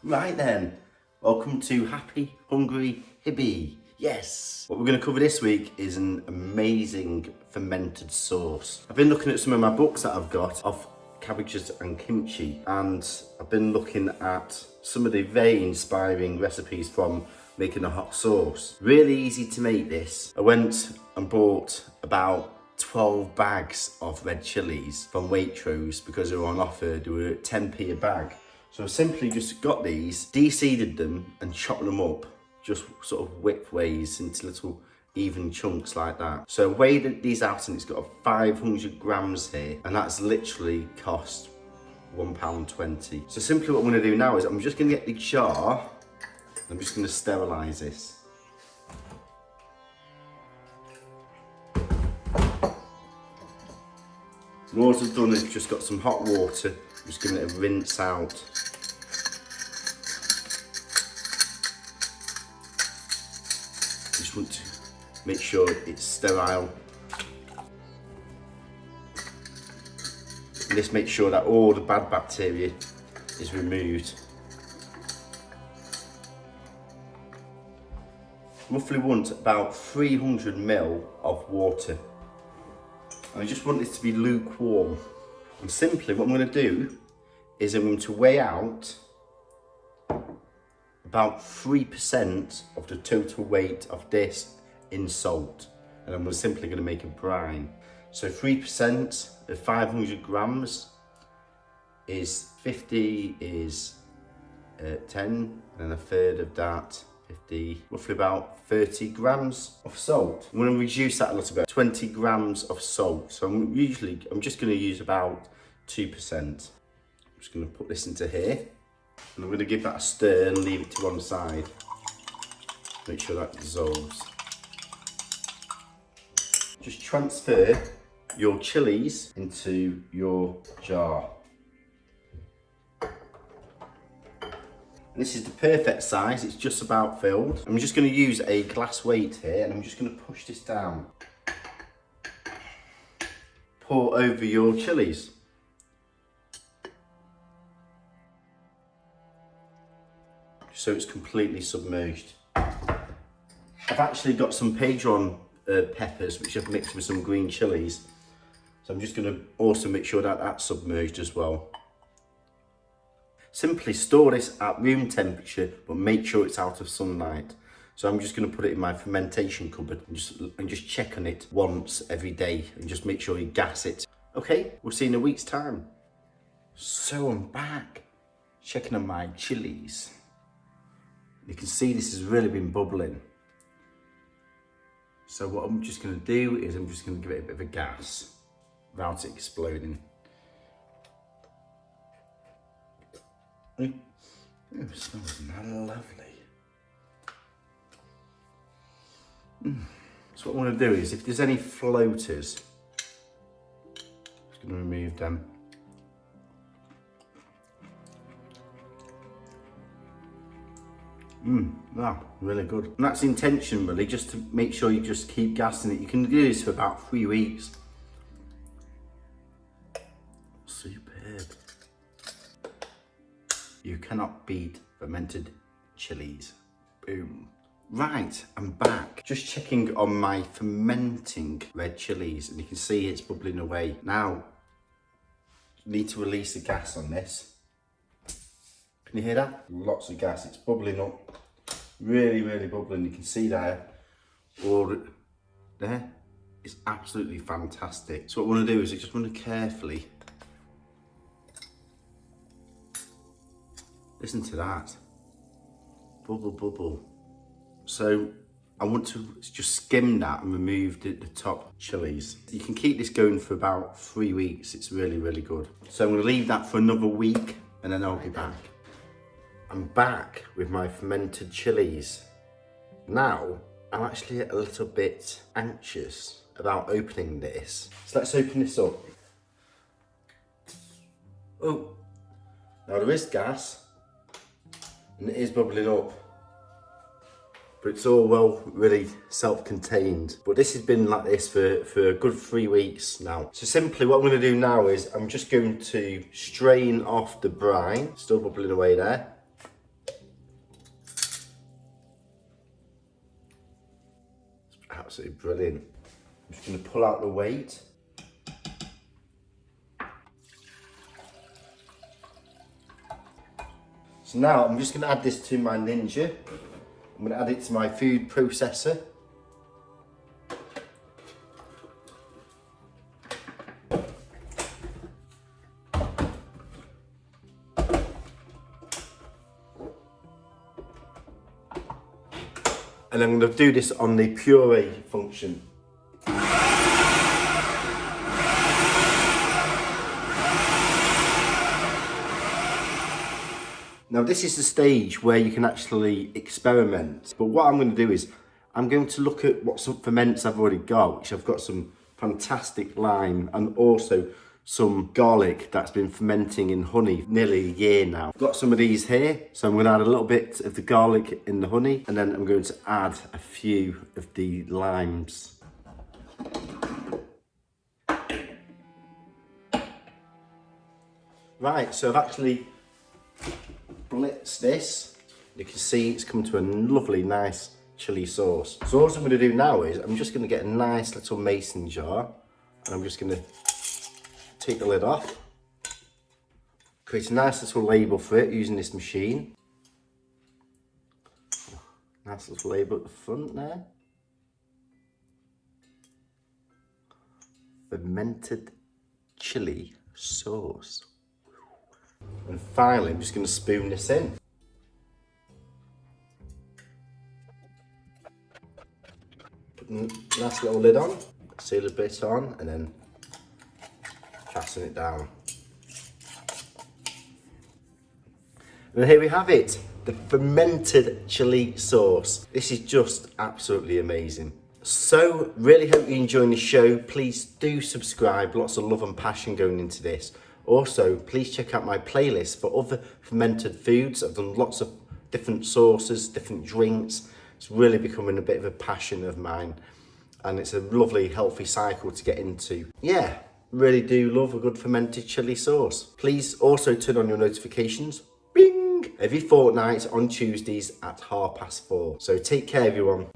Right then, welcome to Happy Hungry Hippie. Yes! What we're going to cover this week is an amazing fermented sauce. I've been looking at some of my books that I've got of cabbages and kimchi, and I've been looking at some of the very inspiring recipes from making a hot sauce. Really easy to make this. I went and bought about 12 bags of red chilies from Waitrose because they were on offer. They were 10p a bag. So I simply just got these, de-seeded them and chopped them up, just sort of widthways into little even chunks like that. So I weighed these out and it's got 500 grams here, and that's literally cost £1.20. So simply what I'm gonna do now is I'm just gonna get the jar, and I'm just gonna sterilise this. And all I've done is just got some hot water, I'm just giving it a rinse out. Just want to make sure it's sterile. And this makes sure that all the bad bacteria is removed. Roughly want about 300 ml of water. And I just want this to be lukewarm. And simply what I'm going to do is I'm going to weigh out about 3% of the total weight of this in salt. And I'm simply going to make a brine. So 3% of 500 grams is 50 is 10, and a third of that 50, roughly about 30 grams of salt. I'm going to reduce that a little bit, 20 grams of salt. So I'm just going to use about 2%. I'm just going to put this into here, and I'm going to give that a stir and leave it to one side. Make sure that dissolves. Just transfer your chilies into your jar. This is the perfect size, it's just about filled. I'm just going to use a glass weight here, and I'm just going to push this down. Pour over your chilies. So it's completely submerged. I've actually got some Padron peppers which I've mixed with some green chilies. So I'm just going to also make sure that that's submerged as well. Simply store this at room temperature, but make sure it's out of sunlight. So I'm just going to put it in my fermentation cupboard and just check on it once every day and just make sure you gas it. Okay, we'll see in a week's time. So I'm back, checking on my chilies. You can see this has really been bubbling. So what I'm just going to do is I'm just going to give it a bit of a gas without it exploding. Oh, it smells lovely. So what I want to do is, if there's any floaters, I'm just going to remove them. Wow, really good. And that's the intention really, just to make sure you just keep gassing it. You can do this for about 3 weeks. Superb. You cannot beat fermented chilies. Boom. Right, I'm back. Just checking on my fermenting red chilies, and you can see it's bubbling away. Now, need to release the gas on this. Can you hear that? Lots of gas, it's bubbling up. Really, really bubbling. You can see there, or there. It's absolutely fantastic. So what I want to do is I just want to carefully listen to that. Bubble, bubble. So I want to just skim that and remove the top chilies. You can keep this going for about 3 weeks. It's really, really good. So I'm going to leave that for another week, and then I'll be back. I'm back with my fermented chilies. Now, I'm actually a little bit anxious about opening this. So let's open this up. Oh, now there is gas, and it is bubbling up. But it's all well really self-contained. But this has been like this for a good 3 weeks now. So simply what I'm going to do now is I'm just going to strain off the brine, still bubbling away there. absolutely brilliant. I'm just going to pull out the weight. So now I'm just going to add this to my Ninja. I'm going to add it to my food processor. And I'm going to do this on the puree function. Now this is the stage where you can actually experiment. But what I'm going to do is, I'm going to look at what some ferments I've already got, which I've got some fantastic lime and also some garlic that's been fermenting in honey nearly a year now. I've got some of these here, so I'm going to add a little bit of the garlic in the honey, and then I'm going to add a few of the limes. Right, so I've actually blitz this. You can see it's come to a lovely nice chili sauce. So what I'm going to do now is I'm just going to get a nice little mason jar, and I'm just going to take the lid off, create a nice little label for it using this machine. Nice little label at the front there. Fermented chili sauce. And finally, I'm just going to spoon this in. Put a nice little lid on, seal a bit on, and then fasten it down. And here we have it, the fermented chili sauce. This is just absolutely amazing. So, really hope you're enjoying the show. Please do subscribe, lots of love and passion going into this. Also, please check out my playlist for other fermented foods. I've done lots of different sauces, different drinks. It's really becoming a bit of a passion of mine. And it's a lovely, healthy cycle to get into. Yeah, really do love a good fermented chili sauce. Please also turn on your notifications. Bing! Every fortnight on Tuesdays at 4:30. So take care, everyone.